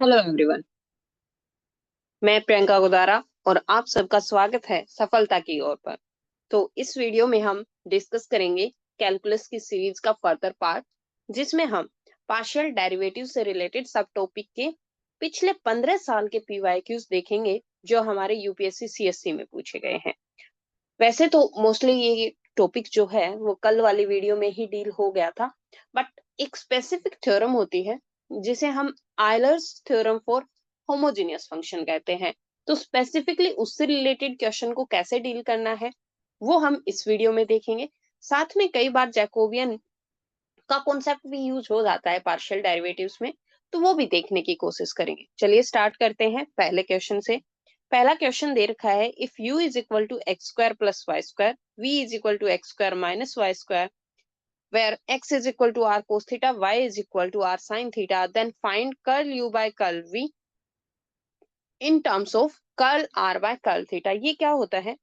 Hello everyone. मैं प्रियंका गोदारा और आप सबका स्वागत है सफलता की ओर पर। तो इस वीडियो में हम डिस्कस करेंगे कैलकुलस की सीरीज का फर्दर पार्ट, जिसमें हम पार्शियल डेरिवेटिव से रिलेटेड सब टॉपिक के पिछले 15 साल के पीवाईक्यूज देखेंगे जो हमारे यूपीएससी सीएससी में पूछे गए हैं। वैसे तो मोस्टली ये टॉपिक जो है वो कल वाली वीडियो में ही डील हो गया था, बट एक स्पेसिफिक थ्योरम होती है जिसे हम Euler's theorem for homogeneous function कहते हैं। तो स्पेसिफिकली उससे रिलेटेड क्वेश्चन को कैसे डील करना है वो हम इस वीडियो में देखेंगे। साथ में कई बार जैकोबियन का कॉन्सेप्ट भी यूज हो जाता है पार्शियल डेरिवेटिव्स में, तो वो भी देखने की कोशिश करेंगे। चलिए स्टार्ट करते हैं पहले क्वेश्चन से। पहला क्वेश्चन दे रखा है, if u is equal to X square plus Y square, v is equal to X square minus Y square, where x is equal to r cos theta, y is equal to r sin theta, then find curl u by curl v in terms of curl r by curl theta। ये क्या होता है?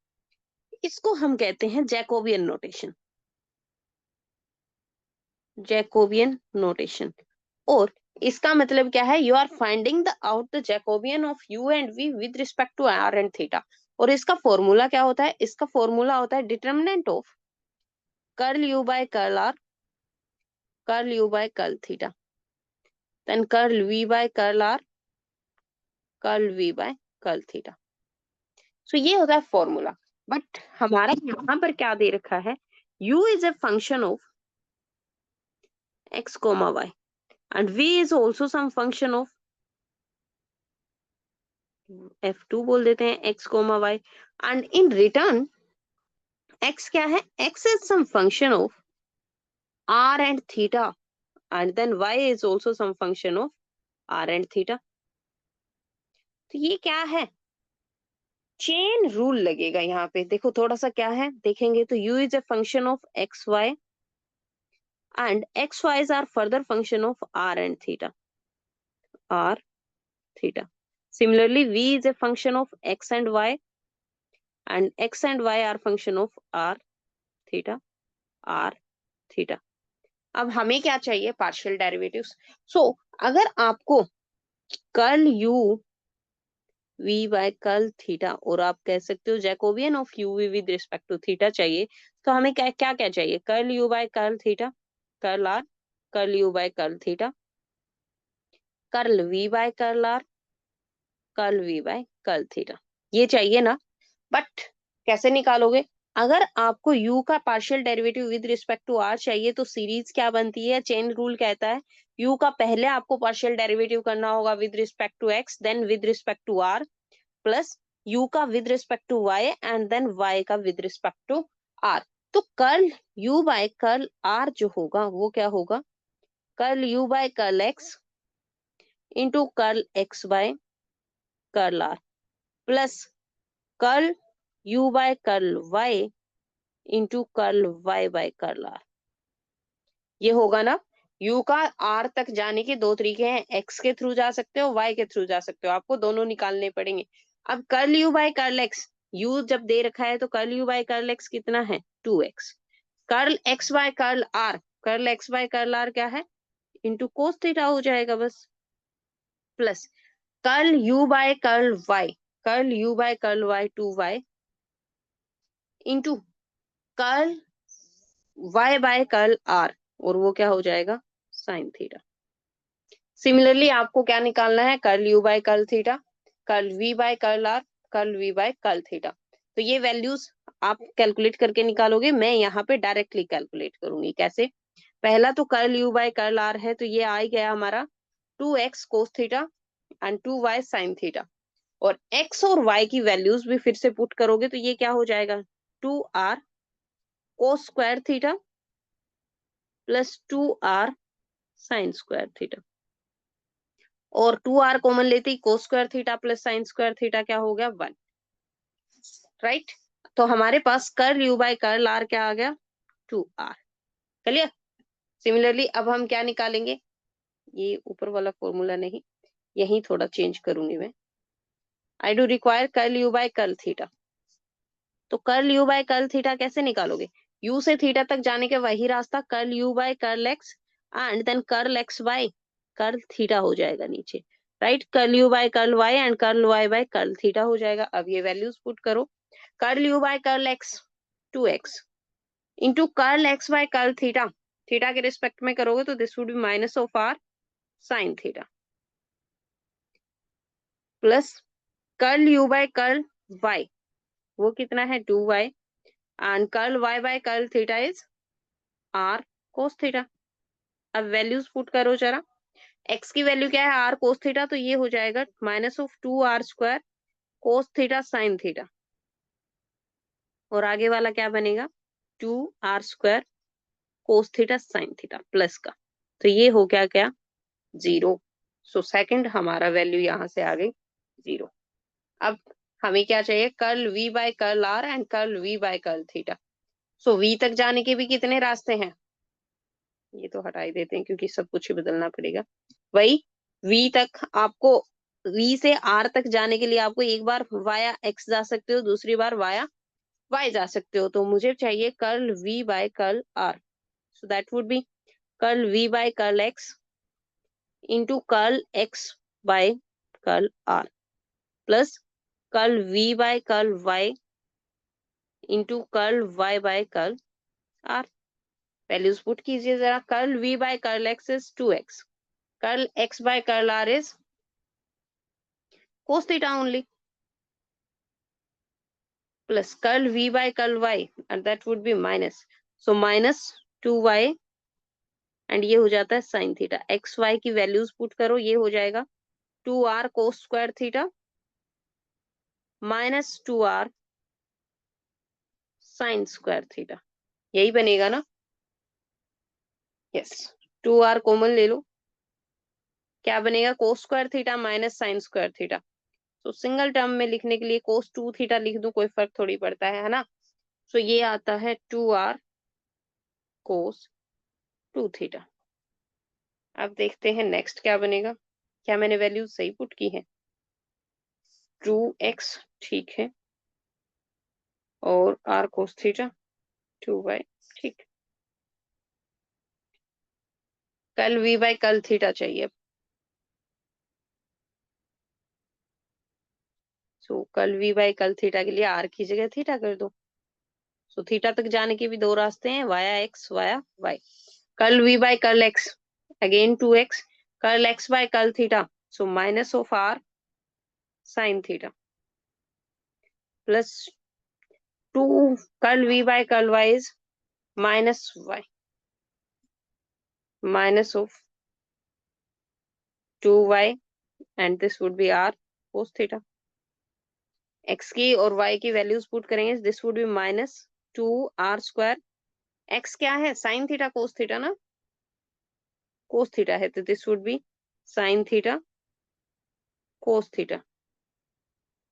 इसको हम कहते हैं Jacobian notation. Jacobian notation. और इसका मतलब क्या है? You are finding the out the Jacobian of u and v with respect to r and theta. और इसका फॉर्मूला क्या होता है? इसका फॉर्मूला होता है determinant of curl u by curl r, curl u by curl theta, then curl v by curl r, curl v by curl theta. So ये होता है फॉर्मूला। बट हमारा यहाँ पर क्या दे रखा है? u is a function of x comma y and v is also some function of f2 बोल देते हैं x comma y, and in return x क्या है? x is some function of r and theta, and then y is also some function of r and theta। तो ये क्या है? Chain rule लगेगा यहाँ पे। देखो थोड़ा सा क्या है देखेंगे तो u is a function of x y and x y's are further function of r and theta, r theta। Similarly v is a function of x and y and x and y are function of r theta, r theta। अब हमें क्या चाहिए? Partial derivatives. So अगर आपको curl u v by curl theta और आप कह सकते हो Jacobian of u v with respect to theta चाहिए, तो हमें क्या क्या क्या चाहिए? Curl u by curl theta, curl r, curl u by curl theta, curl v by curl r, curl v by curl theta. ये चाहिए ना? बट कैसे निकालोगे? अगर आपको u का partial derivative with respect to r चाहिए तो सीरीज क्या बनती है? चेन रूल कहता है u का पहले आपको पार्शियल डेरिवेटिव करना होगा with respect to x, then with respect to r, plus u का with respect to y and then y का विद रिस्पेक्ट टू r। तो curl u by curl r जो होगा वो क्या होगा? Curl u by curl x into curl x by curl r, plus curl u by curl y into curl y by curl r। ये होगा ना? u का r तक जाने के दो तरीके हैं, x के थ्रू जा सकते हो, y के थ्रू जा सकते हो, आपको दोनों निकालने पड़ेंगे। अब curl u by curl x, u जब दे रखा है तो curl u by curl x कितना है? 2x। Curl x by curl r, curl x by curl r क्या है? इंटू कोस थीटा हो जाएगा बस, plus curl u by curl y, curl u by curl y 2y into curl y by curl r, और वो क्या हो जाएगा? Sine theta. सिमिलरली आपको क्या निकालना है? Curl u by curl theta, curl v by curl r, curl v by curl theta. तो ये वैल्यूज आप कैलकुलेट करके निकालोगे, मैं यहाँ पे डायरेक्टली कैलकुलेट करूंगी। कैसे? पहला तो curl u by curl r है, तो ये आ गया हमारा 2x cos theta and 2y sine theta. और x और y की वैल्यूज भी फिर से पुट करोगे तो ये क्या हो जाएगा? 2r cos square theta plus 2r sine square theta. और 2r कॉमन लेते ही cos square theta plus sine square theta क्या हो गया? 1। राइट? तो हमारे पास curl u by curl r क्या आ गया? 2r। क्लियर? सिमिलरली अब हम क्या निकालेंगे? ये ऊपर वाला फॉर्मूला नहीं, यही थोड़ा चेंज करूंगी मैं। I do require curl u by curl theta. तो curl u by curl theta कैसे निकालोगे? u से थीटा तक जाने के वही रास्ता, curl u by curl x and then curl x by curl theta हो जाएगा नीचे। Right, curl you by curl y and curl y by curl theta हो जाएगा। अब ये वैल्यूज पुट करो, curl you by curl x 2x into curl x by curl theta, theta के respect में करोगे तो this would be minus of r sine theta, plus curl you by curl y, वो कितना है 2y, and curl y by curl theta is r cos theta. अब values put करो जरा, x की वैल्यू क्या है r cos थीटा, तो ये हो जाएगा minus of 2r square cos theta sine theta, और आगे वाला क्या बनेगा 2r square cos theta sine theta plus का, तो ये हो गया क्या 0। सो सेकंड हमारा वैल्यू यहां से आ गई 0। अब हमें क्या चाहिए, curl v by curl r and curl v by curl theta. So v तक जाने के भी कितने रास्ते हैं, ये तो हटा ही देते हैं क्योंकि सब कुछ ही बदलना पड़ेगा। वही v तक आपको, v से r तक जाने के लिए आपको एक बार वाया x जा सकते हो, दूसरी बार वाया y जा सकते हो, तो मुझे चाहिए curl v by curl r। So that would be curl v by curl x into curl x by curl r plus curl v by curl y into curl y by curl r। Values put कीजिए जरा, curl v by curl x is 2x, curl x by curl r is cos theta only, plus curl v by curl y and that would be minus, so minus 2y and ये हो जाता है sin theta। x y की values put करो, ये हो जाएगा 2r cos square theta minus 2r sin square theta, यही बनेगा ना, यस। 2r कॉमन ले लो, क्या बनेगा cos square theta minus sin square theta. तो सिंगल टर्म में लिखने के लिए cos 2 थीटा लिख दूं, कोई फर्क थोड़ी पड़ता है ना। सो ये आता है 2r cos 2 थीटा। अब देखते हैं नेक्स्ट क्या बनेगा, क्या मैंने वैल्यू सही पुट की है, 2x ठीक है, और r cos थीटा 2y ठीक। कल v बाय कल थीटा चाहिए, सो कल v बाय कल थीटा के लिए r की जगह थीटा कर दो। सो थीटा तक जाने के भी दो रास्ते हैं, वाया x वाया y। कल v बाय कल x अगेन 2x, कल x बाय कल theta, so minus of r sign theta plus 2 कल v बाय कल y is minus y minus of 2y and this would be r cos theta। x की और y की values put करेंगे, this would be minus 2r square, x क्या है sine theta cos theta ना, cos theta है तो this would B sine theta cos theta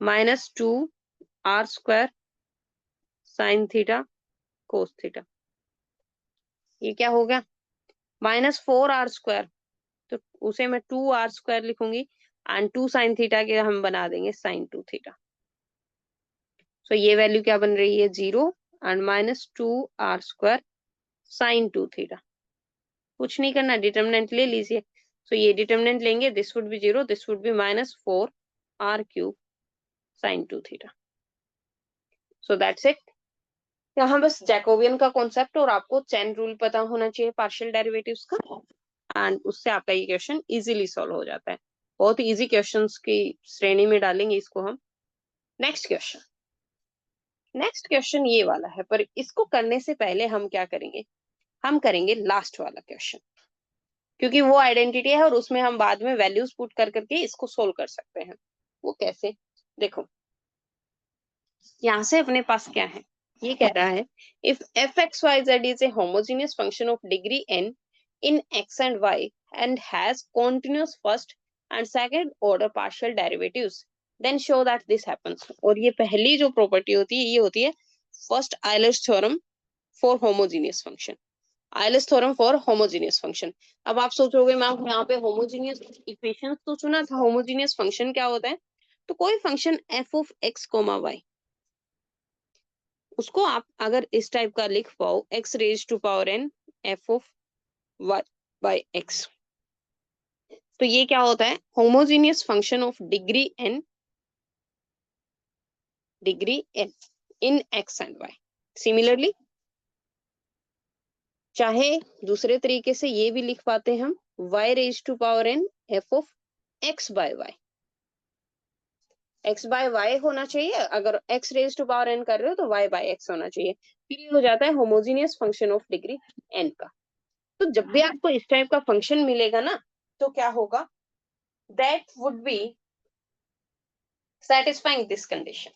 minus 2r square sine theta cos theta. ये क्या हो गया माइनस 4r स्क्वायर, तो उसे मैं 2r स्क्वायर लिखूंगी एंड 2 साइन थीटा के हम बना देंगे साइन 2 थीटा। सो ये वैल्यू क्या बन रही है 0 and minus 2r square sine 2 theta. कुछ नहीं करना, डिटर्मिनेंट ले लीजिए। सो ये डिटर्मिनेंट लेंगे, this would B 0, this would be minus 4r cube sign 2 theta. So that's it. यहाँ बस जैकोबियन का कॉन्सेप्ट और आपको चेन रूल पता होना चाहिए पार्शियल डेरिवेटिव्स का, एंड उससे आपका ये क्वेश्चन इजीली सॉल्व हो जाता है। बहुत इजी क्वेश्चंस की श्रेणी में डालेंगे इसको हम। नेक्स्ट क्वेश्चन, नेक्स्ट क्वेश्चन ये वाला है, पर इसको करने से पहले हम क्या करेंगे, हम करेंगे लास्ट वाला क्वेश्चन, क्योंकि वो आइडेंटिटी है और उसमें हम बाद में वैल्यूज पुट कर करके इसको सोल्व कर सकते हैं। वो कैसे, देखो यहाँ से अपने पास क्या है, ये कह रहा है if f x y z is a homogeneous function of degree n in x and y and has continuous first and second order partial derivatives then show that this happens। और ये पहली जो प्रॉपर्टी होती है ये होती है first Euler's theorem for homogeneous function, Euler's theorem for homogeneous function. अब आप सोचोगे मैम यहाँ पे होमोजेनियस इक्वेशंस तो चुना था, होमोजेनियस फंक्शन क्या होता है, तो कोई function f of x comma y, उसको आप अगर इस टाइप का लिख पाओ x raise to power n f of y by x, तो ये क्या होता है, homogeneous function of degree n in x and y। Similarly चाहे दूसरे तरीके से ये भी लिख पाते हैं हम, y raise to power n f of x by y। x by y होना चाहिए, अगर x raise to power n कर रहे हो तो y बाय x होना चाहिए। फिर ये हो जाता है homogeneous function of degree n का। तो जब भी आपको इस टाइप का फंक्शन मिलेगा ना, तो क्या होगा, that would be satisfying this condition.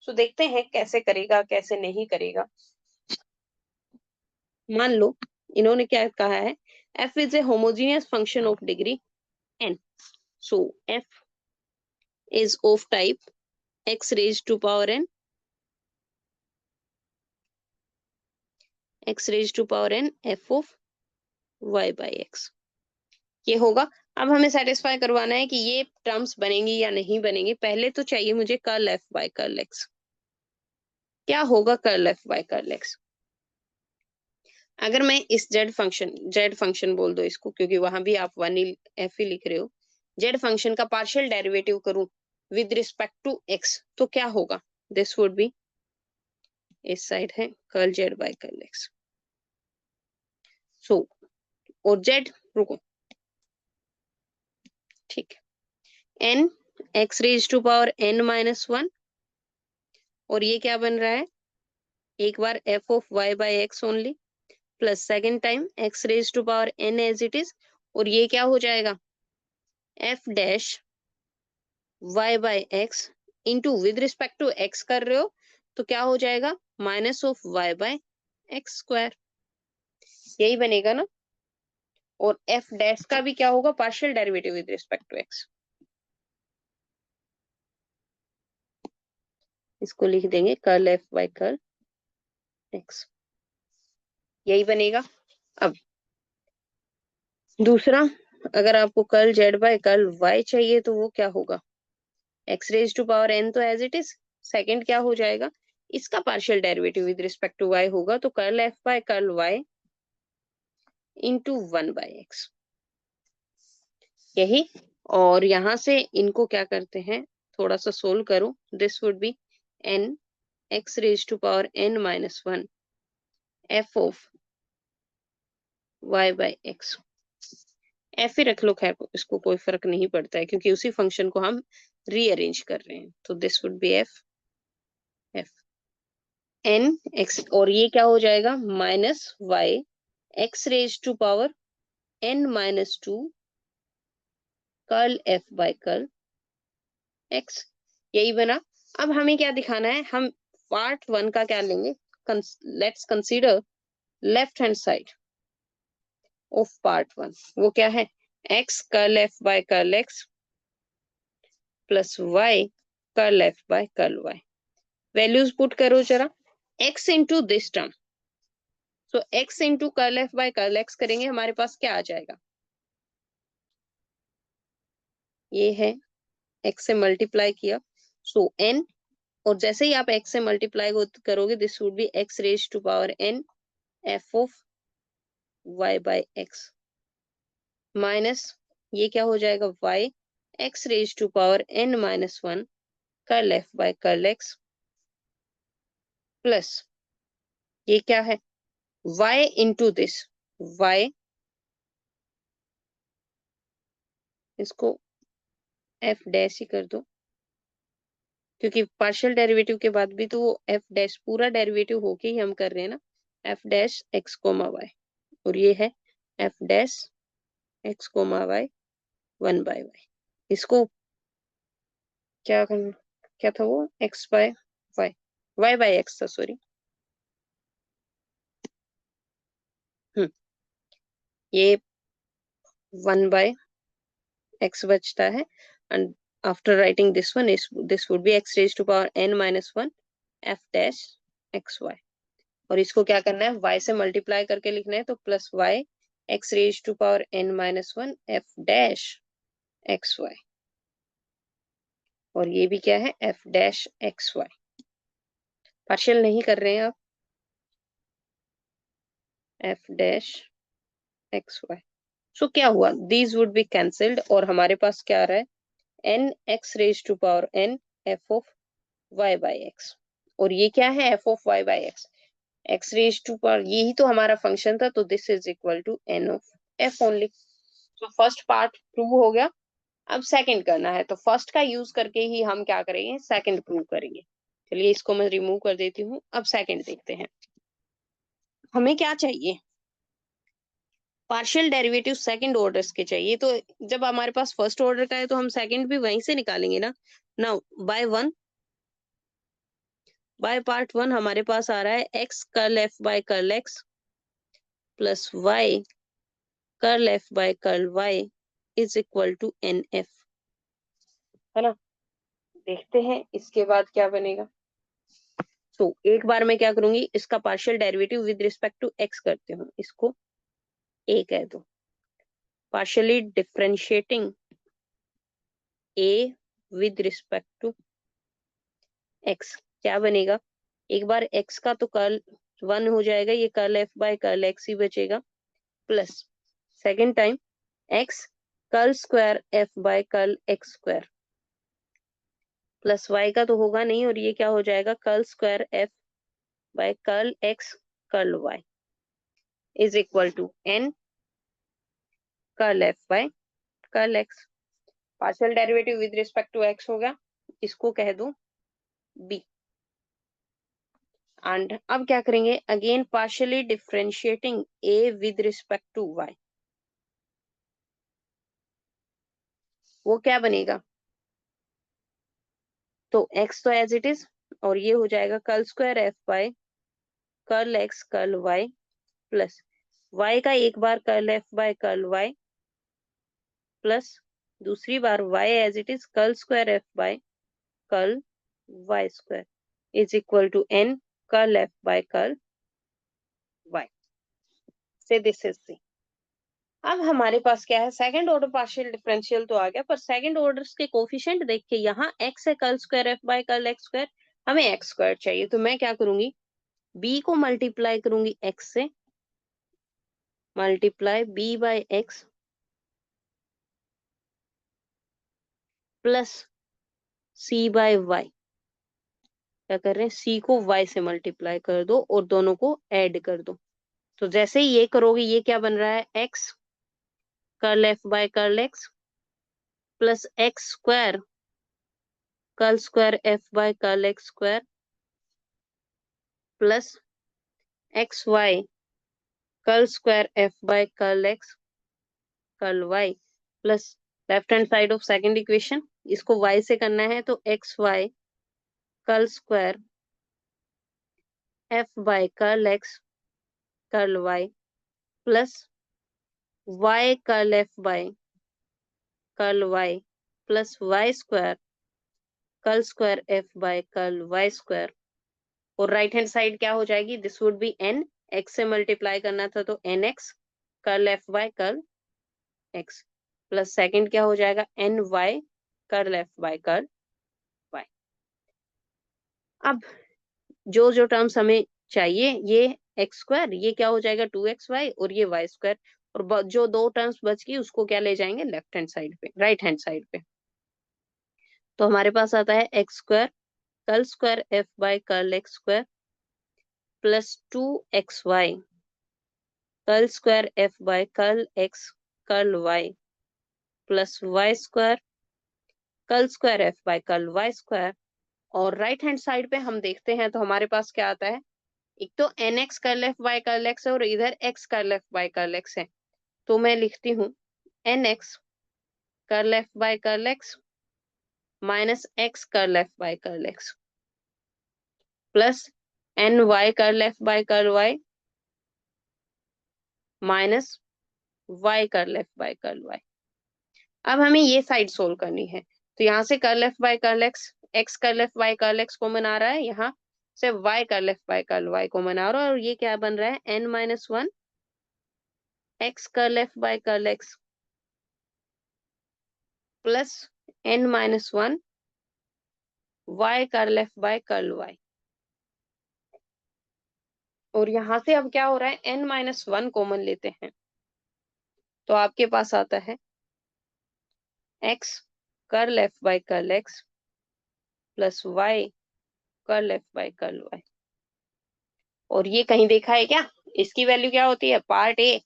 So देखते हैं कैसे करेगा कैसे नहीं करेगा। मान लो इन्होंने क्या कहा है, f is a homogeneous function of degree n। So f is of type x raise to power n, x raise to power n f of y by x। ये होगा। अब हमें सेटिस्फाई करवाना है कि ये टर्म्स बनेंगी या नहीं बनेंगी। पहले तो चाहिए मुझे curl f by curl x। क्या होगा curl f by curl x? अगर मैं इस z फंक्शन बोल दो इसको, क्योंकि वहां भी आप वन f ही लिख रहे हो, z फंक्शन का पार्शियल डेरिवेटिव करूं विद रिस्पेक्ट टू x, तो क्या होगा, दिस वुड बी, इस साइड है curl z by curl x। So और z, रुको, ठीक है, n x raise to power n minus one, और ये क्या बन रहा है, एक बार f of y by x only, plus second time x raise to power n as it is, और ये क्या हो जाएगा, f dash y by x into with respect to x कर रहे हो तो क्या हो जाएगा, minus of y by x square. यही बनेगा ना। और f डैश का भी क्या होगा, partial derivative with respect to x। इसको लिख देंगे curl f by curl x। यही बनेगा। अब दूसरा, अगर आपको curl z by curl y चाहिए तो वो क्या होगा, x raise to power n तो एज इट इज, सेकंड क्या हो जाएगा, इसका partial derivative with respect to y होगा, तो curl f by curl y into one by x. यही। और यहां से इनको क्या करते हैं, थोड़ा सा सोल्व करो, this would be n x raise to power n minus one f of y by x। f ही रख लो, खैर इसको कोई फर्क नहीं पड़ता है क्योंकि उसी फंक्शन को हम रीअरेंज कर रहे हैं। तो this would be f n x, और ये क्या हो जाएगा, minus y x raise to power n minus two curl f by curl x। यही बना। अब हमें क्या दिखाना है, हम पार्ट वन का क्या लेंगे, let's consider left hand side of part one. वो क्या है, x curl f by curl x plus y curl f by curl y। Values put करो जरा, x into this term, so x into curl f by curl x करेंगे, हमारे पास क्या आ जाएगा, ये है x से मल्टीप्लाई किया, सो n, और जैसे ही आप x से मल्टीप्लाई करोगे this would be x raise to power n f of y by x minus, ये क्या हो जाएगा, y x raise to power n minus one curl f by curl x plus, ये क्या है, y इंटू दिस y, इसको f dash ही कर दो क्योंकि पार्शियल डेरिवेटिव के बाद भी तो वो f डैश पूरा डेरिवेटिव होके ही हम कर रहे हैं ना, f dash x comma y, और ये है f dash x comma y one by y। इसको क्या करना, क्या था वो, x by y, y by x था, सॉरी। ये वन बाय x बचता है, and after writing this one is, this would be x raise to power n minus one f dash x y. और इसको क्या करना है, y से मल्टीप्लाई करके लिखना है, तो plus y x raise to power n minus one f dash x y, और ये भी क्या है, f dash x y. Partial नहीं कर रहे हैं आप, f dash x y. So क्या हुआ, दीज वुड बी कैंसिल्ड और हमारे पास क्या आ रहा है, n x raise to power n f of y by x. और ये क्या है, f of y by x, x raise to power, यही तो हमारा फंक्शन था, तो this is equal to n of f only. तो फर्स्ट पार्ट प्रूव हो गया। अब सेकंड करना है, तो फर्स्ट का यूज करके ही हम क्या करेंगे, सेकंड प्रूव करेंगे। चलिए इसको मैं रिमूव कर देती हूँ। अब सेकंड देखते हैं, हमें क्या चाहिए, पार्शियल डेरिवेटिव सेकंड ऑर्डर के चाहिए। तो जब हमारे पास फर्स्ट ऑर्डर का है तो हम सेकंड भी वहीं से निकालेंगे ना। नाउ बाय पार्ट वन हमारे पास आ रहा है x curl F by curl x plus Y curl F by curl Y is equal to n f, है ना। देखते हैं इसके बाद क्या बनेगा। तो एक बार मैं क्या करूंगी, इसका partial derivative with respect to x करते हूँ, इसको ए कह दो। Partially differentiating a with respect to x क्या बनेगा, एक बार एक्स का तो कर्ल वन हो जाएगा, ये curl F by curl X ही बचेगा, plus second time X curl square F by curl x square plus Y का तो होगा नहीं, और ये क्या हो जाएगा, curl square F by curl x curl Y is equal to N curl F by curl X. Partial derivative with respect to X हो गया, इसको कह दो बी। एंड अब क्या करेंगे, again partially differentiating a with respect to y, वो क्या बनेगा, तो x तो एज इट इज, और ये हो जाएगा curl square F by curl x curl Y plus y का एक बार curl F by curl Y plus दूसरी बार y as it is curl square F by curl Y square is equal to n curl F by curl Y से this is C. अब हमारे पास क्या है, सेकंड ऑर्डर पार्शियल डिफरेंशियल तो आ गया, पर सेकंड ऑर्डर के कोफिशिएंट देख के यहाँ x है curl square F by curl x square, हमें एक्स स्क्वायर चाहिए, तो मैं क्या करूंगी, b को मल्टीप्लाई करूंगी x से, multiply b by x plus c by y, क्या कर रहे हैं, c को y से मल्टीप्लाई कर दो और दोनों को ऐड कर दो। तो जैसे ही ये करोगे, ये क्या बन रहा है, x curl F by curl x plus x square curl square F by curl x square plus x y curl square F by curl x curl Y plus left hand side of second equation, इसको y से करना है, तो x y curl square F by curl x curl Y plus y curl F by curl Y plus Y square curl square F by curl Y square. और right hand side क्या हो जाएगी, this would be n, x से multiply करना था तो n x curl F by curl x plus second क्या हो जाएगा, n y curl F by curl y. अब जो जो टर्म्स हमें चाहिए, ये एक्स स्क्वायर, ये क्या हो जाएगा 2xy और ये वाई स्क्वायर, और जो दो टर्म्स बच गई उसको क्या ले जाएंगे लेफ्ट हैंड साइड पे, राइट हैंड साइड पे। तो हमारे पास आता है x square curl square F by curl x square plus 2xy curl square F by curl x curl Y plus Y square curl square F by curl Y square. और right hand side पे हम देखते हैं तो हमारे पास क्या आता है, एक तो n x curl F by curl x है और इधर x curl F by curl x है, तो मैं लिखती हूँ n x curl F by curl x minus x curl F by curl x plus n y curl F by curl y minus y curl F by curl y. अब हमें ये side solve करनी है, तो यहाँ से curl F by curl x, x curl F by curl X common आ रहा है, यहाँ से Y curl F by curl Y common आ रहा है, और ये क्या बन रहा है, N minus one X curl F by curl x plus N minus one Y curl F by curl Y. और यहाँ से अब क्या हो रहा है, एन माइनस वन कॉमन लेते हैं, तो आपके पास आता है x curl f by curl x plus y curl f by curl y। और ये कहीं देखा है क्या? इसकी वैल्यू क्या होती है? Part a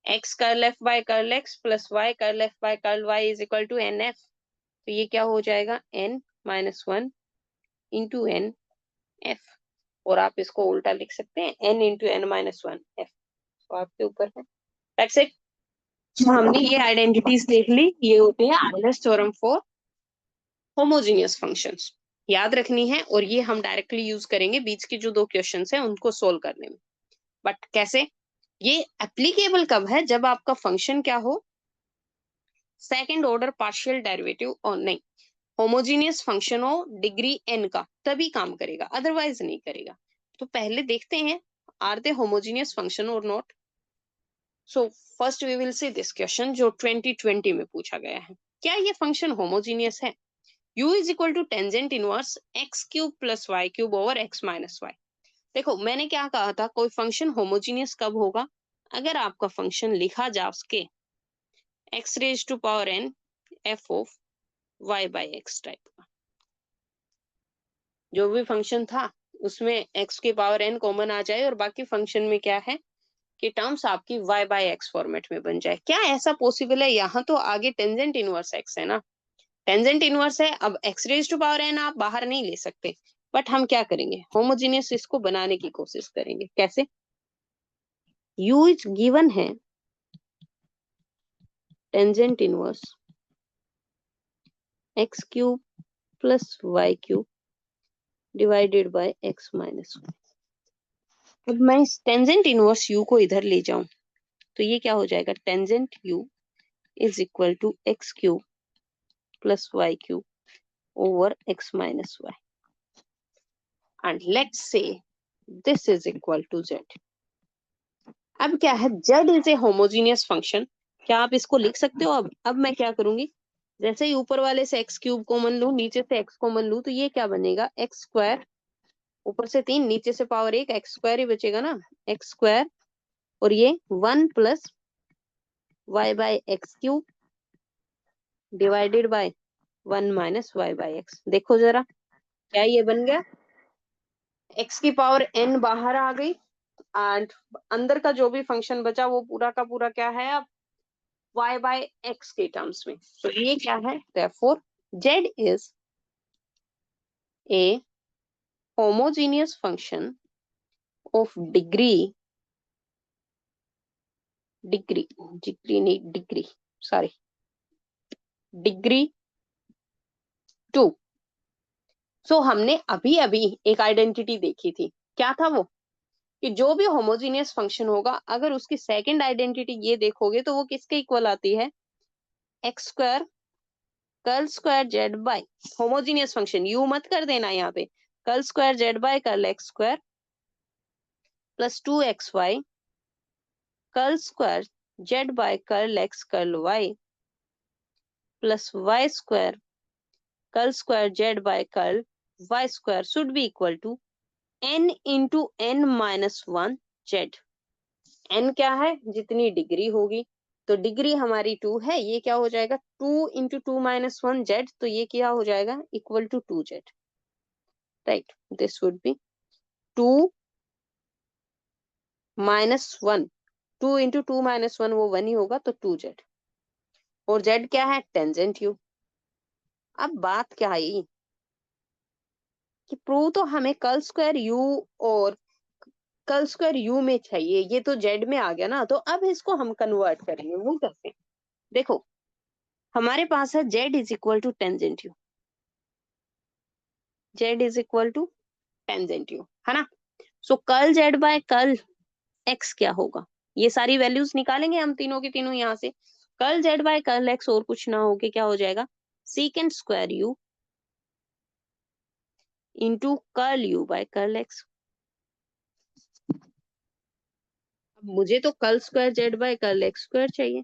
x curl f by curl x plus y curl f by curl y is equal to n f. तो ये क्या हो जाएगा? n minus one into n f. और आप इसको उल्टा लिख सकते हैं n into n minus one f. तो आपके ऊपर है। That's it. तो हमने ये आइडेंटिटीज देख ली, ये होते हैं Euler's theorem for homogeneous functions. याद रखनी है, और ये हम डायरेक्टली यूज करेंगे बीच के जो दो क्वेश्चंस हैं उनको सोल्व करने में। बट कैसे? ये एप्लीकेबल कब है? जब आपका फंक्शन क्या हो? सेकंड ऑर्डर पार्शियल डेरिवेटिव, और नहीं, होमोजीनियस फंक्शन हो डिग्री n का, तभी काम करेगा, अदरवाइज नहीं करेगा। तो पहले देखते हैं आर दे होमोजीनियस फंक्शन और not. So first we will see this question जो 2020 में पूछा गया है। क्या ये फंक्शन होमोजीनियस है? u is equal to tangent inverse x cube plus y cube over x minus y. देखो मैंने क्या कहा था, कोई फंक्शन होमोजीनियस कब होगा? अगर आपका फंक्शन लिखा जा सके x raise to power n f of y by x type का। जो भी फंक्शन था उसमें एक्स की पावर एन कॉमन आ जाए और बाकी फंक्शन में क्या है कि टर्म्स आपकी वाई बाई एक्स फॉर्मेट में बन जाए। क्या ऐसा पॉसिबल है? यहाँ तो आगे टेंजेंट इनवर्स एक्स है ना, टेंजेंट इनवर्स है। अब x raise to power n आप बाहर नहीं ले सकते, बट हम क्या करेंगे, होमोजीनियस इसको बनाने की कोशिश करेंगे। कैसे? u इज गिवन है tangent inverse x cube plus y cube divided by x minus one. अब मैं इस टेंजेंट इनवर्स u को इधर ले जाऊं तो ये क्या हो जाएगा? Tangent u is equal to x cube plus y cube over x minus y and let's say this is equal to z। अब क्या है, z is a homogeneous function. क्या आप इसको लिख सकते हो? अब मैं क्या करूंगी, जैसे ही ऊपर वाले से एक्स क्यूब कॉमन लूं, नीचे से एक्स कॉमन लूं, तो ये क्या बनेगा? एक्स स्क्वायर, ऊपर से तीन, नीचे से पावर एक, एक्स स्क्वायर ही बचेगा ना, एक्स स्क्वायर। और ये one plus y by x cube divided by one minus y by x. देखो जरा, क्या ये बन गया? एक्स की पावर एन बाहर आ गई एंड अंदर का जो भी फंक्शन बचा वो पूरा का पूरा क्या है अब? y बाय x के टर्म्स में। तो ये क्या है? therefore z is a homogeneous function of degree degree 2। सो हमने अभी अभी एक आइडेंटिटी देखी थी, क्या था वो? कि जो भी होमोजीनियस फंक्शन होगा, अगर उसकी सेकंड आइडेंटिटी ये देखोगे तो वो किसके इक्वल आती है? X square curl square Z by, homogeneous function u मत कर देना यहाँ पे, curl square Z by curl x square plus two x y curl square Z by curl x curl Y plus Y square curl square Z by curl Y square should be equal to n into n minus one z. n क्या है? जितनी degree होगी। तो degree हमारी 2 है, ये क्या हो जाएगा? 2 into two minus one z. तो ये क्या हो जाएगा? Equal to 2 z, right? This would be 2 minus one, 2 into two minus one वो वन ही होगा, तो 2 जेड। और जेड क्या है? Tangent u. अब बात क्या आई कि प्रूव तो हमें कर्ल स्क्वायर यू और कर्ल स्क्वायर यू में चाहिए, ये तो जेड में आ गया ना। तो अब इसको हम कन्वर्ट करेंगे, वो कैसे? देखो हमारे पास है Z is equal to tangent U, Z is equal to tangent you, है ना? So curl Z by curl X क्या होगा? ये सारी वैल्यूज निकालेंगे हम तीनों की तीनों यहाँ से। Curl Z by curl x और कुछ ना होके क्या हो जाएगा? Secant square you into curl you by curl x. मुझे तो curl square Z by curl x square चाहिए।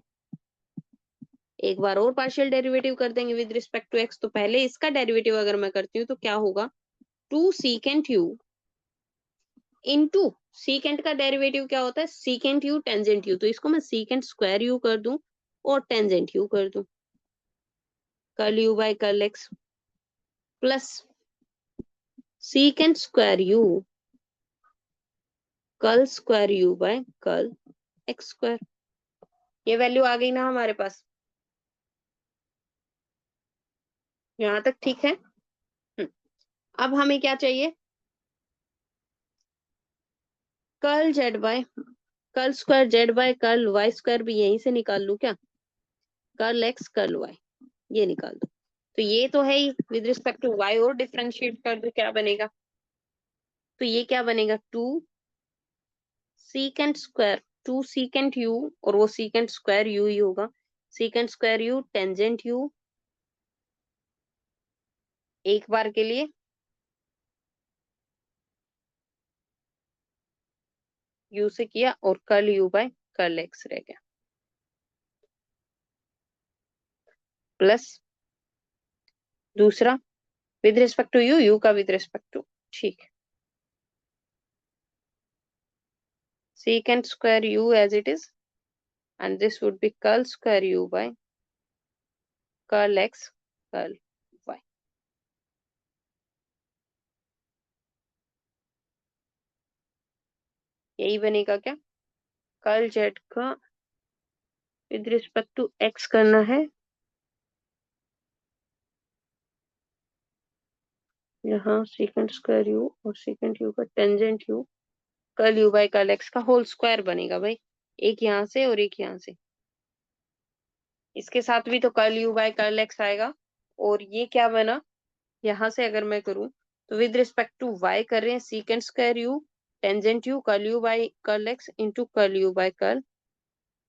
एक बार और पार्शियल डेरिवेटिव कर देंगे विद रिस्पेक्ट टू एक्स। तो पहले इसका डेरिवेटिव अगर मैं करती हूँ तो क्या होगा? Two secant u into secant का डेरिवेटिव क्या होता है? Secant u tangent u. तो इसको मैं सीकेंट स्क्वायर यू कर दूं और टेंजेंट यू कर दूं, curl you by curl x plus secant square you curl square u by curl x square. ये वैल्यू आ गई ना हमारे पास, यहां तक ठीक है। अब हमें क्या चाहिए, curl Z by curl square Z by curl Y square भी यहीं से निकाल लू क्या, कर्ल एक्स कर्ल वाई ये निकाल दो। तो ये तो है ही, विद रिस्पेक्ट टू वाई और डिफरेंशिएट कर दो क्या बनेगा, तो ये क्या बनेगा, two secant square, two secant u, और वो सीकेंट स्क्वायर यू ही होगा, secant square u tangent u एक बार के लिए यू से किया, और curl you by curl x रह गया, प्लस दूसरा with respect to u, u का विद रिस्पेक्ट टू, ठीक, secant square u as it is, and this would be curl square u by curl x curl y। यही बनेगा क्या, curl z का with respect to x करना है, यहाँ secant square u और secant यू का tangent u curl you by curl x का होल स्क्वायर बनेगा भाई, एक यहाँ से और एक यहाँ से, इसके साथ भी तो curl you by curl x आएगा, और ये क्या बना, यहाँ से अगर मैं करूं तो विद रिस्पेक्ट टू वाई कर रहे हैं secant square u tangent u curl you by curl x into curl you by curl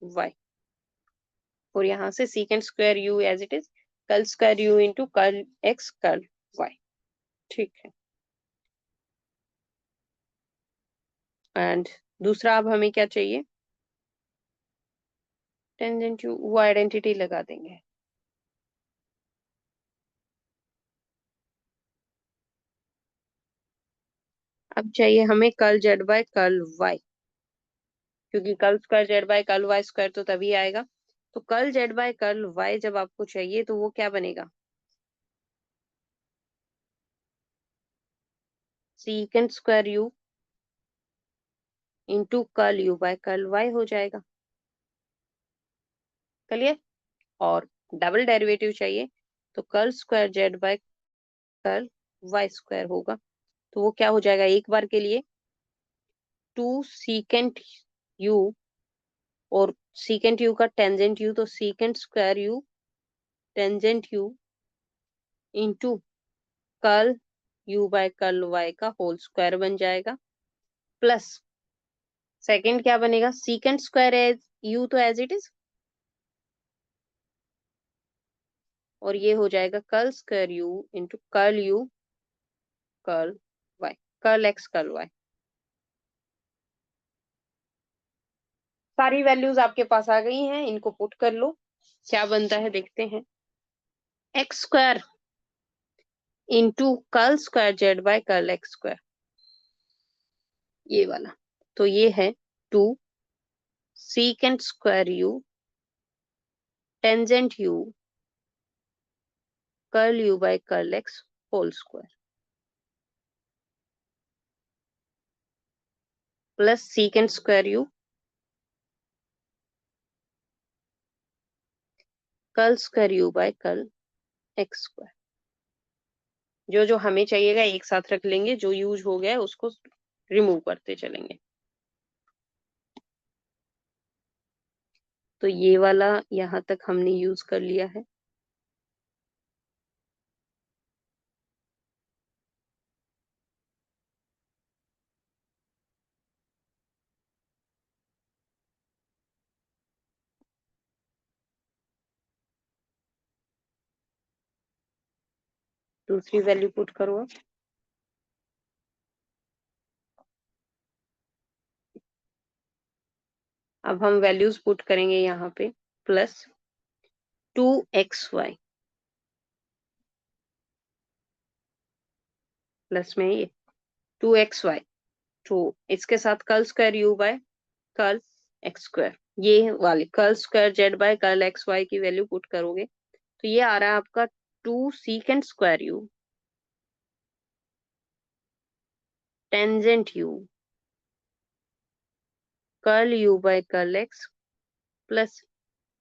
Y, और यहाँ से secant square u as it is curl square you into curl x curl y, ठीक है। And दूसरा अब हमें क्या चाहिए, टेंजेंट यू, वो आइडेंटिटी लगा देंगे, अब चाहिए हमें curl Z by curl Y, क्योंकि curl square Z by curl Y square तो तभी आएगा, तो curl Z by curl Y जब आपको चाहिए तो वो क्या बनेगा, secant square you into curl you by curl Y हो जाएगा, क्लियर। और डबल डेरिवेटिव चाहिए तो curl square Z by curl Y square होगा, तो वो क्या हो जाएगा, एक बार के लिए टू सीकेंट यू, और सीकेंट यू का टेंजेंट यू तो secant square u tangent u into curl you by curl y का होल स्क्वायर बन जाएगा, प्लस सेकंड क्या बनेगा, सीकेंट स्क्वायर एज यू तो एज इट इज, और ये हो जाएगा curl square you into curl you curl y curl x curl y. सारी वैल्यूज आपके पास आ गई हैं, इनको पुट कर लो, क्या बनता है देखते हैं, x square into curl square Z by curl x square, ये वाला, तो ये है two secant square u tangent u curl you by curl x whole square plus secant square you curl square u by curl x square, जो जो हमें चाहिएगा एक साथ रख लेंगे, जो यूज हो गया है उसको रिमूव करते चलेंगे। तो ये वाला यहाँ तक हमने यूज कर लिया है, दूसरी वैल्यू पुट करो। अब हम वैल्यूज पुट करेंगे यहाँ पे, plus two x y plus में ये टू एक्स वाई, तो इसके साथ curl square u by curl x square ये वाली curl square Z by curl x y की वैल्यू पुट करोगे तो ये आ रहा है आपका 2 sec² u tangent u curl u by curl x plus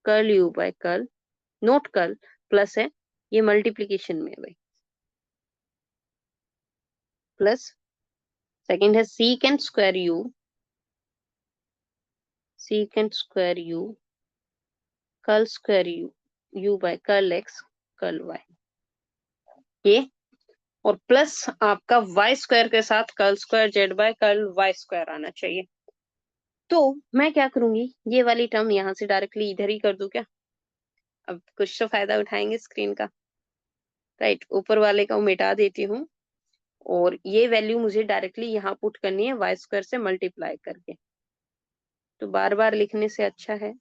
curl u by curl, note curl, plus है, ये मल्टीप्लीकेशन में है भाई, प्लस सेकंड है secant² u curl square u by curl x curl y, ये, और प्लस आपका y square के साथ curl square Z by curl Y square आना चाहिए। तो मैं क्या करूंगी, ये वाली टर्म यहां से डायरेक्टली इधर ही कर दूं क्या? अब कुछ तो फायदा उठाएंगे स्क्रीन का, राइट? ऊपर वाले का मिटा देती हूँ और ये वैल्यू मुझे डायरेक्टली यहाँ पुट करनी है वाई स्क्वायर से मल्टीप्लाई करके। तो बार बार लिखने से अच्छा है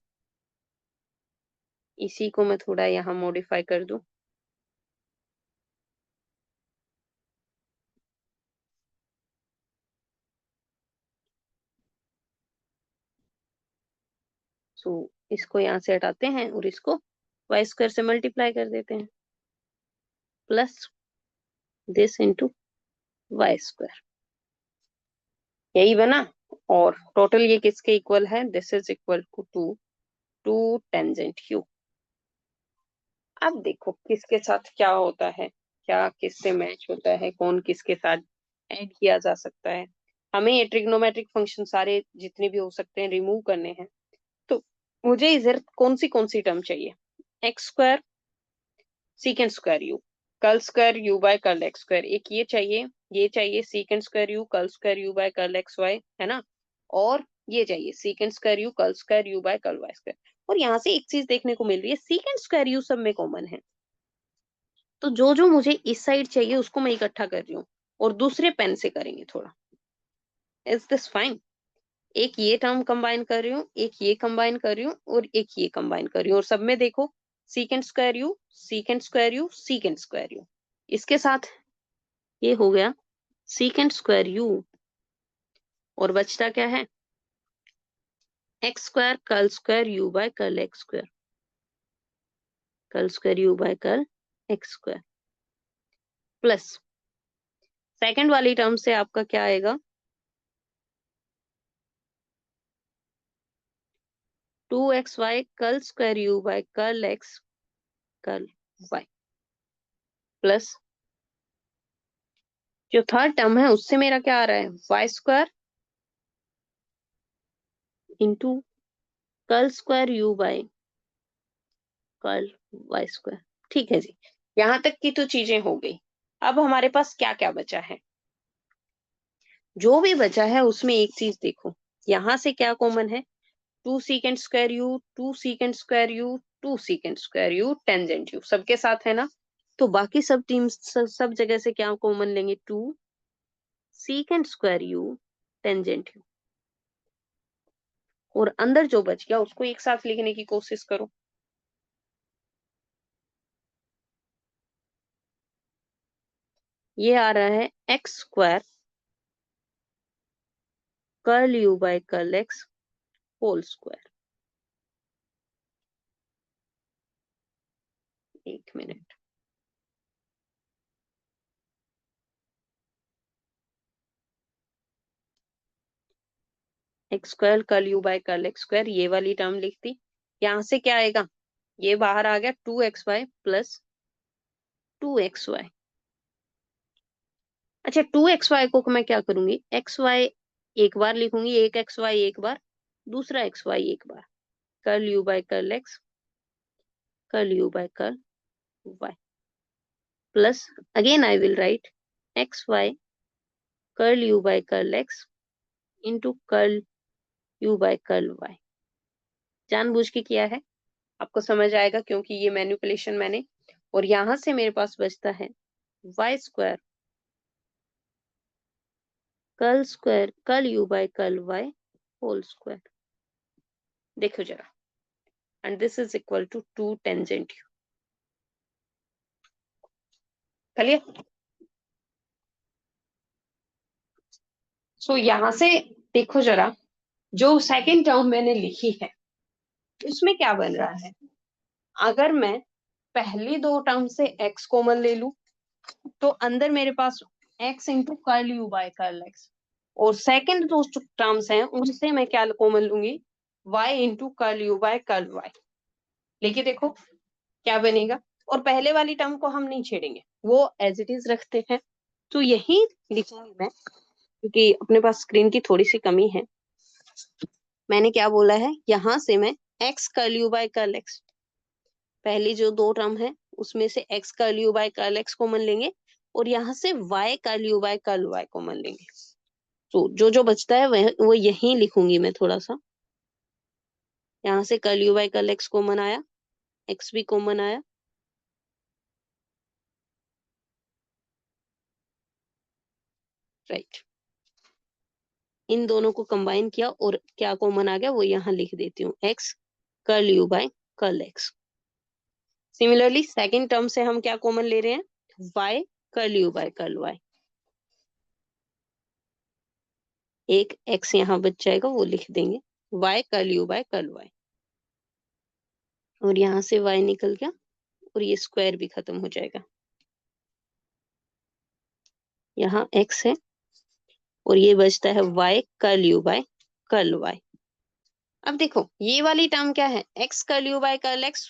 इसी को मैं थोड़ा यहाँ मॉडिफाई कर दूं। सो इसको यहाँ से हटाते हैं और इसको वाई स्क्वायर से मल्टीप्लाई कर देते हैं, plus this into y square, यही बना। और टोटल ये किसके इक्वल है? This is equal to two tangent u. अब देखो किसके साथ क्या होता है, क्या किससे मैच होता है, कौन किसके साथ ऐड किया जा सकता है। हमें ये ट्रिग्नोमेट्रिक फंक्शन सारे जितने भी हो सकते हैं रिमूव करने हैं। तो मुझे इधर कौन सी टर्म चाहिए? x² sec² u curl square u by curl x square, एक ये चाहिए sec² u curl square u by curl x y, है ना? और ये चाहिए sec² u curl square u by curl Y square. और यहाँ से एक चीज देखने को मिल रही है, sec² u सब में कॉमन है, तो जो मुझे इस साइड चाहिए उसको मैं इकट्ठा कर रही हूँ और दूसरे पेन से करेंगे थोड़ा। Is this fine? एक ये टर्म कंबाइन कर रही हूँ, एक ये कंबाइन कर रही हूँ और एक ये कंबाइन कर रही हूँ, और सब में देखो sec²u इसके साथ ये हो गया sec²u, और बचता क्या है? x² curl square u by curl x square, curl square u by curl x square, plus second वाली टर्म से आपका क्या आएगा? 2xy curl square u by curl x curl y, plus जो थर्ड टर्म है उससे मेरा क्या आ रहा है? y² into curl square u by curl y²। ठीक है जी, यहां तक की तो चीजें हो गई। अब हमारे पास क्या क्या बचा है? जो भी बचा है उसमें एक चीज देखो, यहां से क्या कॉमन है? 2 sec² u 2 sec² u 2 sec² u tangent u सबके साथ है ना? तो बाकी सब टीम्स सब जगह से क्या कॉमन लेंगे? 2 sec² u टेंजेंट u, और अंदर जो बच गया उसको एक साथ लिखने की कोशिश करो। ये आ रहा है x² curl u by curl x whole square. एक minute, x² curl u by curl x square, ये वाली टर्म लिखती। यहां से क्या आएगा? ये बाहर आ गया 2xy प्लस 2xy। अच्छा, 2xy को मैं क्या करूंगी? xy एक बार लिखूंगी, एक xy एक बार, दूसरा xy एक बार, curl u by curl x curl u by curl y, plus again I will write xy curl u by curl x into curl u by curl y। जानबूझ के किया है, आपको समझ आएगा क्योंकि ये मैनिपुलेशन मैंने, और यहां से मेरे पास बचता है y² curl square curl u by curl y whole square. देखो जरा, and this is equal to 2 tangent u। Clear? So यहां से देखो जरा, जो सेकंड टर्म मैंने लिखी है उसमें क्या बन रहा है, अगर मैं पहली दो टर्म से x कॉमन ले लूं तो अंदर मेरे पास x into curl you by curl x, और सेकंड दो टर्म्स हैं उनसे मैं क्या कॉमन लूंगी, y into curl you by curl y। लेकिन देखो क्या बनेगा, और पहले वाली टर्म को हम नहीं छेड़ेंगे, वो एज इट इज रखते हैं। तो यही लिखूंगी मैं, क्योंकि अपने पास स्क्रीन की थोड़ी सी कमी है। मैंने क्या बोला है, यहां से मैं x curl you by curl x, पहली जो दो टर्म है उसमें से x curl you by curl x common लेंगे, और यहाँ से y curl you by curl y common लेंगे। तो जो जो बचता है वह वो यही लिखूंगी मैं थोड़ा सा। यहाँ से curl you by curl x common आया, x भी कॉमन आया, राइट। इन दोनों को कंबाइन किया और क्या कॉमन आ गया वो यहाँ लिख देती हूँ, x curl you by curl x। Similarly second term से हम क्या कॉमन ले रहे हैं, y curl you by curl y। एक x यहाँ बच जाएगा, वो लिख देंगे y curl you by curl y, और यहाँ से y निकल गया और ये स्क्वायर भी खत्म हो जाएगा। यहाँ x है और ये बचता है y curl you by curl y। अब देखो ये वाली टर्म क्या है, x curl you by curl x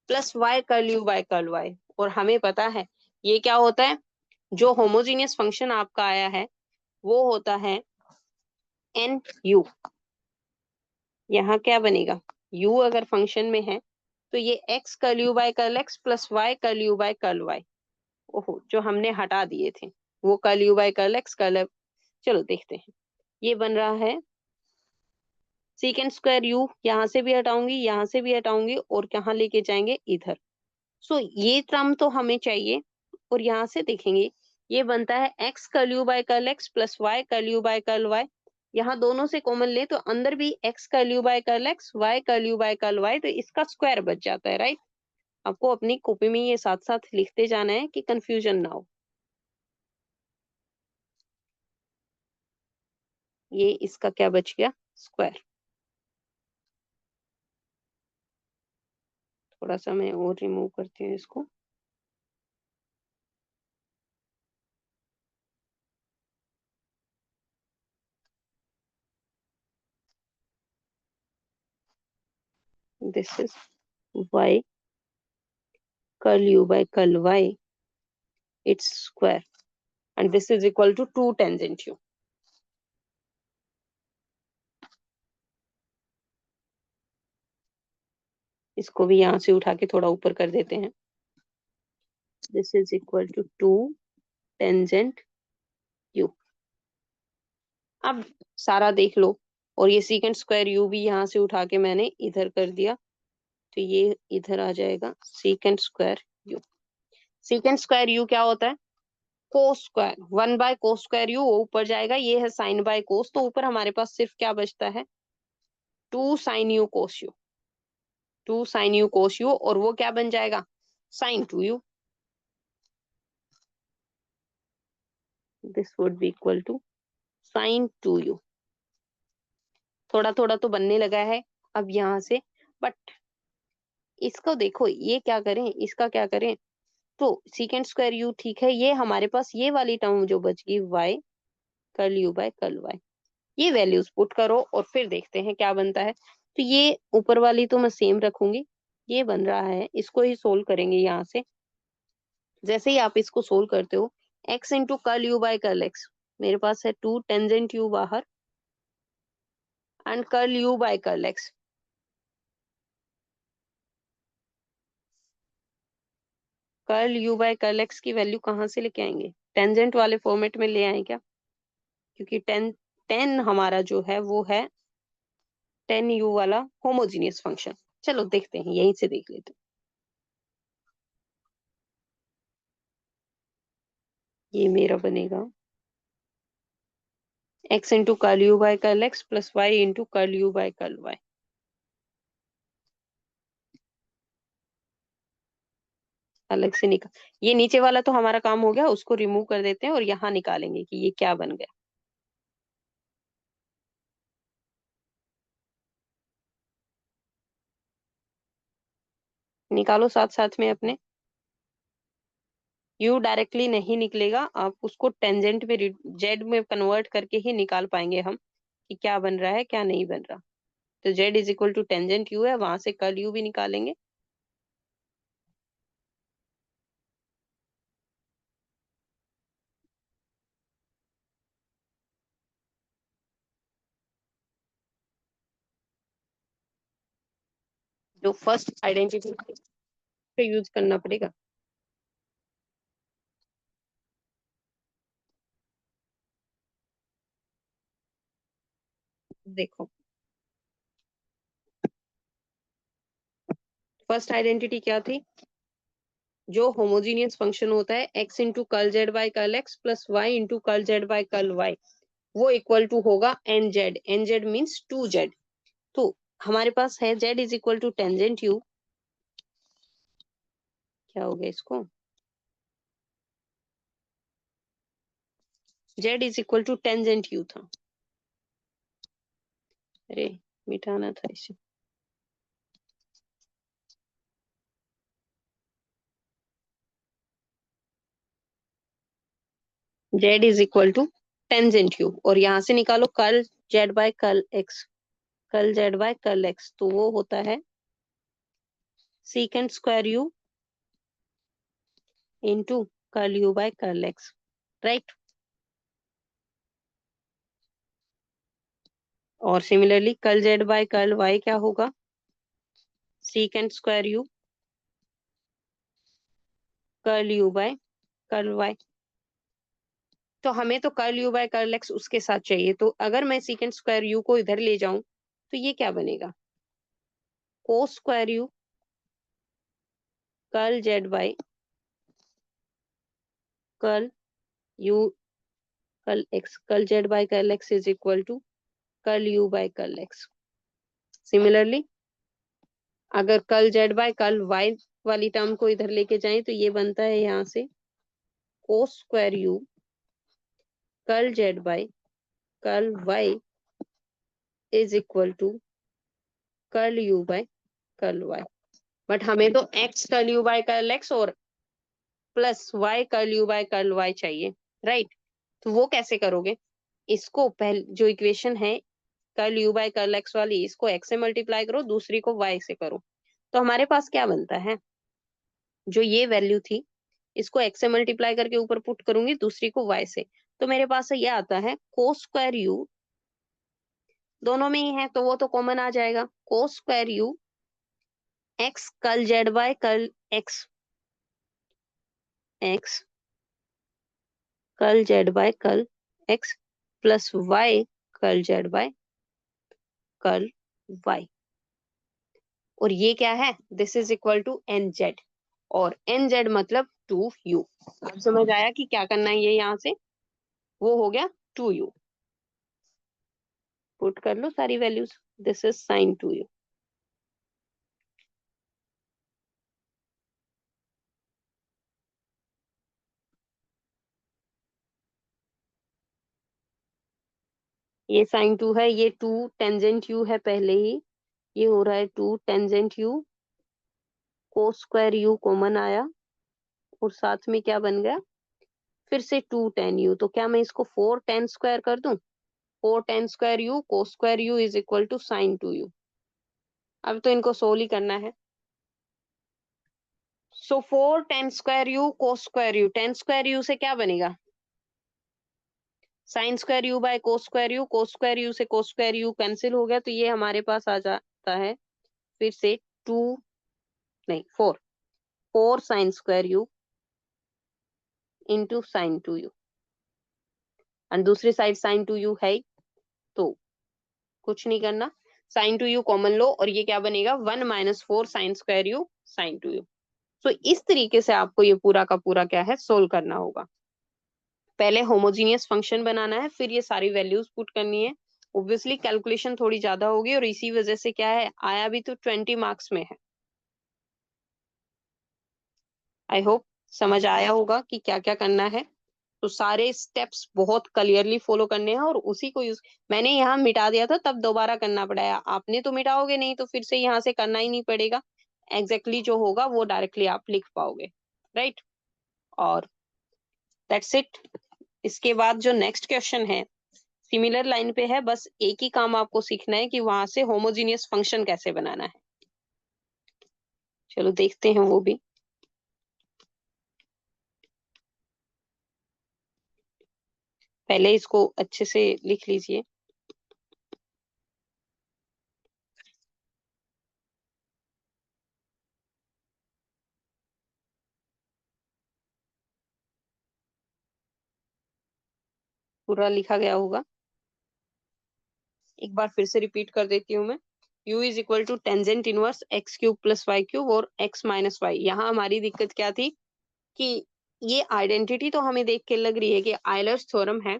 plus y curl you by curl y, और हमें पता है ये क्या होता है, जो होमोजीनियस फंक्शन आपका आया है वो होता है एन यू। यहाँ क्या बनेगा, u अगर फंक्शन में है तो ये x curl you by curl x plus y curl you by curl y, ओहो जो हमने हटा दिए थे वो curl you by curl x curl, चलो देखते हैं। ये बन रहा है सीकेंड स्क्वायर यू, यहाँ से भी हटाऊंगी यहाँ से भी हटाऊंगी और कहाँ लेके जाएंगे इधर। सो ये टर्म तो हमें चाहिए, और यहाँ से देखेंगे ये बनता है x curl you by curl x plus y curl you by curl y। यहाँ दोनों से कॉमन ले तो अंदर भी x curl you by curl x y curl you by curl y, तो इसका स्क्वायर बच जाता है, राइट। आपको अपनी कॉपी में ये साथ साथ लिखते जाना है कि कंफ्यूजन ना हो। ये इसका क्या बच गया, स्क्वायर। थोड़ा सा मैं और रिमूव करती हूँ इसको। This is y curl u by curl y, its square, and this is equal to 2 tangent u। इसको भी यहाँ से उठा के थोड़ा ऊपर कर देते हैं। This is equal to 2 tangent u। अब सारा देख लो, और ये सीकेंड स्क्वायर u भी यहाँ से उठा के मैंने इधर कर दिया, तो ये इधर आ जाएगा secant square u। Secant square u क्या होता है, cos square, 1 bye cos square u, ऊपर जाएगा, ये है साइन बाय कोस, तो ऊपर हमारे पास सिर्फ क्या बचता है, 2 sin u cos u, 2 sin u cos u, और वो क्या बन जाएगा, sin 2u। This would be equal to sin 2u। थोड़ा थोड़ा तो बनने लगा है अब यहाँ से, बट इसको देखो ये क्या करें, इसका क्या करें, तो सीकेंड स्क्वायर यू ठीक है, ये हमारे पास ये वाली टर्म जो बच गई y curl you by curl y, ये वैल्यूज पुट करो और फिर देखते हैं क्या बनता है। तो ये ऊपर वाली तो मैं सेम रखूंगी, ये बन रहा है, इसको ही सोल्व करेंगे यहाँ से। जैसे ही आप इसको सोल्व करते हो, x into curl you by curl x, मेरे पास है 2 टेंजेंट u बाहर, and curl you by curl x। Curl you by curl x की वैल्यू कहाँ से लेके आएंगे, टेंजेंट वाले फॉर्मेट में ले आए क्या, क्योंकि टेन टेन हमारा जो है वो है 10u वाला होमोजीनियस फंक्शन। चलो देखते हैं, यहीं से देख लेते हैं। ये मेरा बनेगा x into curl you by curl x plus y into curl you by curl y। अलग से निकाल, ये नीचे वाला तो हमारा काम हो गया, उसको रिमूव कर देते हैं और यहाँ निकालेंगे कि ये क्या बन गया। निकालो साथ साथ में अपने। यू डायरेक्टली नहीं निकलेगा, आप उसको टेंजेंट में जेड में कन्वर्ट करके ही निकाल पाएंगे हम कि क्या बन रहा है क्या नहीं बन रहा। तो z is equal to tangent you है, वहां से कर्ल यू भी निकालेंगे। जो फर्स्ट आइडेंटिटी पे यूज करना पड़ेगा। देखो फर्स्ट आइडेंटिटी क्या थी, जो होमोजीनियस फंक्शन होता है x into curl z by curl x plus y into curl z by curl y, वो इक्वल टू होगा n z. N z means two z. तो हमारे पास है Z is equal to tangent u, क्या हो गया इसको, z is equal to tangent u था, अरे मिटाना था इसे। Z is equal to tangent u, और यहां से निकालो curl Z by curl x, curl Z by curl X, तो वो होता है secant square you into curl you by curl X, right. और similarly curl Z by curl Y क्या होगा, secant square you curl you by curl Y. तो हमें तो curl you by curl X उसके साथ चाहिए, तो अगर मैं सीकेंट स्क्वायर यू को इधर ले जाऊं तो ये क्या बनेगा, cos square you curl Z by curl you curl x, curl Z by curl X is equal to curl you by curl X. Similarly अगर curl Z by curl Y वाली टर्म को इधर लेके जाएं तो ये बनता है यहाँ से cos square you curl Z by curl Y is equal to curl you by curl Y. But हमें तो X curl you by curl x और plus Y curl you by curl Y चाहिए, राइट। तो वो कैसे करोगे, इसको पहले जो इक्वेशन है curl you by curl X वाली, इसको एक्स से मल्टीप्लाई करो, दूसरी को वाई से करो, तो हमारे पास क्या बनता है, जो ये वैल्यू थी इसको एक्स से मल्टीप्लाई करके ऊपर पुट करूंगी, दूसरी को वाई से, तो मेरे पास ये आता है कोस स्क्वायर यू, दोनों में ही है तो वो तो कॉमन आ जाएगा, cos square u x curl Z by curl x, x curl Z by curl x plus Y curl Z by curl Y. और ये क्या है, this is equal to n z, और एन जेड मतलब two u. अब समझ आया कि क्या करना है, ये यहाँ से वो हो गया टू यू, पुट कर लो सारी values, this is sine two you. ये साइन टू है, ये टू टेंजेंट यू है पहले ही, ये हो रहा है two tangent u, cos square u common आया, और साथ में क्या बन गया, फिर से टू टेन यू, तो क्या मैं इसको फोर टेन स्क्वायर कर दूं, four tan square u cos square u is equal to sine two u. अब तो इनको सोल्व ही करना है। So four tan square u cos square u, tan square u से क्या बनेगा, sine square u by cos square u, cos square u से कोस स्क्वायर यू कैंसिल हो गया, तो ये हमारे पास आ जाता है फिर से टू, नहीं four, four sine square you into sine two you, और दूसरी साइड साइन टू यू है ही, तो कुछ नहीं करना, साइन टू यू कॉमन लो और ये क्या बनेगा, one minus four sine square you sign two you. तो इस तरीके से आपको ये पूरा का पूरा क्या है सोल्व करना होगा। पहले होमोजीनियस फंक्शन बनाना है, फिर ये सारी वैल्यूज पुट करनी है। ऑब्वियसली कैलकुलेशन थोड़ी ज्यादा होगी, और इसी वजह से क्या है आया भी तो 20 मार्क्स में है। आई होप समझ आया होगा कि क्या क्या करना है। तो सारे स्टेप्स बहुत क्लियरली फॉलो करने हैं, और उसी को यूज, मैंने यहाँ मिटा दिया था तब दोबारा करना पड़ा है, आपने तो मिटाओगे नहीं तो फिर से यहाँ से करना ही नहीं पड़ेगा। एग्जैक्टली जो होगा वो डायरेक्टली आप लिख पाओगे, राइट। और दैट्स इट। इसके बाद जो नेक्स्ट क्वेश्चन है सिमिलर लाइन पे है, बस एक ही काम आपको सीखना है कि वहां से होमोजीनियस फंक्शन कैसे बनाना है। चलो देखते हैं वो भी। पहले इसको अच्छे से लिख लीजिए। पूरा लिखा गया होगा। एक बार फिर से रिपीट कर देती हूँ मैं। u is equal to tangent inverse x cube plus y cube और x माइनस वाई। यहाँ हमारी दिक्कत क्या थी कि ये आइडेंटिटी तो हमें देख के लग रही है कि आयलर्स थ्योरम है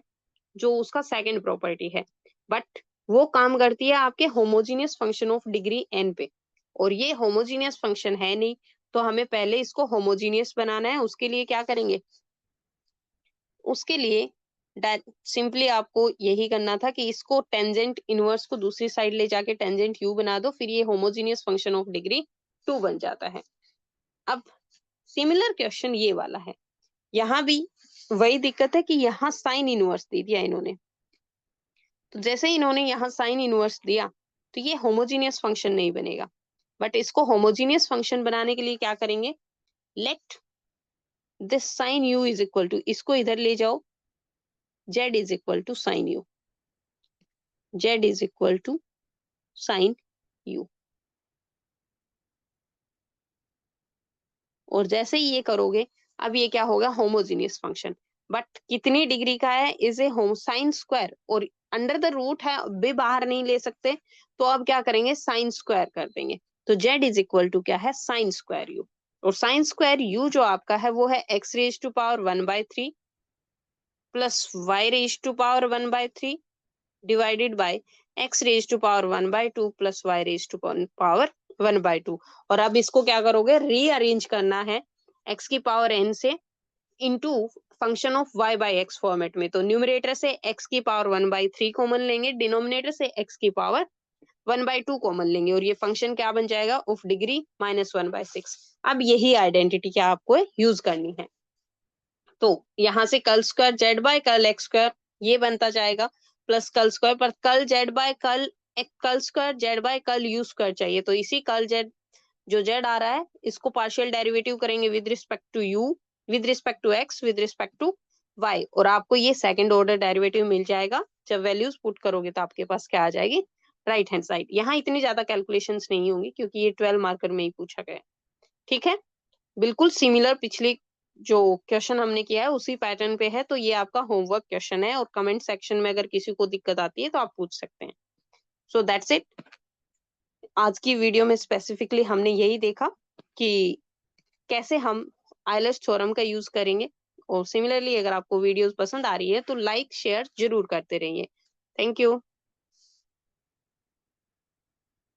जो उसका सेकंड प्रॉपर्टी है, बट वो काम करती है आपके homogeneous function of degree n पे, और ये होमोजीनियस फंक्शन है नहीं। तो हमें पहले इसको होमोजीनियस बनाना है। उसके लिए क्या करेंगे, उसके लिए सिंपली आपको यही करना था कि इसको टेंजेंट इनवर्स को दूसरी साइड ले जाके टेंजेंट u बना दो, फिर ये होमोजीनियस फंक्शन ऑफ डिग्री 2 बन जाता है। अब सिमिलर क्वेश्चन ये वाला है। यहाँ भी वही दिक्कत है कि यहाँ साइन इनवर्स दे दिया इन्होंने। तो जैसे ही इन्होंने यहाँ साइन इनवर्स दिया तो ये होमोजीनियस फंक्शन नहीं बनेगा। बट इसको होमोजीनियस फंक्शन बनाने के लिए क्या करेंगे, let this sine u is equal to, इसको इधर ले जाओ, z is equal to sine u, z is equal to sine u। और जैसे ही ये करोगे अब ये क्या होगा, होमोजीनियस फंक्शन। बट कितनी डिग्री का है, is a home sine square, और अंडर द रूट है, भी बाहर नहीं ले सकते, तो अब क्या करेंगे, साइन स्क्वायर कर देंगे। तो z इज इक्वल टू क्या है, साइन स्क्वायर u। और साइन स्क्वायर u जो आपका है वो है x raise to power 1/3 plus y raise to power 1/3 divided by x raise to power 1/2 plus y raise to power 1/2। और अब इसको क्या करोगे, रीअरेंज करना है x की पावर n से into function of y by x format में। तो न्यूमरेटर से x की पावर 1/3 कॉमन लेंगे, डिनोमिनेटर से x की पावर 1/2 कॉमन लेंगे, और ये फंक्शन क्या बन जाएगा, ऑफ डिग्री -1/6। अब यही आइडेंटिटी क्या आपको यूज करनी है। तो यहाँ से कल स्क्वायर जेड बाय कल एक्स स्क्वायर ये बनता जाएगा, प्लस कल स्क्वायर पर कल जेड बाय कल कल स्क्वायर जेड बाय कल यू स्क्वायर चाहिए। तो इसी कल जेड जो जेड आ रहा है इसको पार्शियल डेरिवेटिव करेंगे with respect to u, with respect to x, with respect to y, और आपको ये सेकंड ऑर्डर डेरिवेटिव मिल जाएगा। जब वैल्यूज पुट करोगे तो आपके पास क्या आ जाएगी, राइट हैंड साइड। यहाँ इतनी ज्यादा कैलकुलेशंस नहीं होंगी क्योंकि ये 12 मार्कर में ही पूछा गया है। ठीक है, बिल्कुल सिमिलर पिछली जो क्वेश्चन हमने किया है उसी पैटर्न पे है। तो ये आपका होमवर्क क्वेश्चन है, और कमेंट सेक्शन में अगर किसी को दिक्कत आती है तो आप पूछ सकते हैं। So that's it. आज की वीडियो में स्पेसिफिकली हमने यही देखा कि कैसे हम आइलर्स थ्योरम का यूज करेंगे। और सिमिलरली अगर आपको वीडियोस पसंद आ रही है तो लाइक शेयर जरूर करते रहिए। Thank you.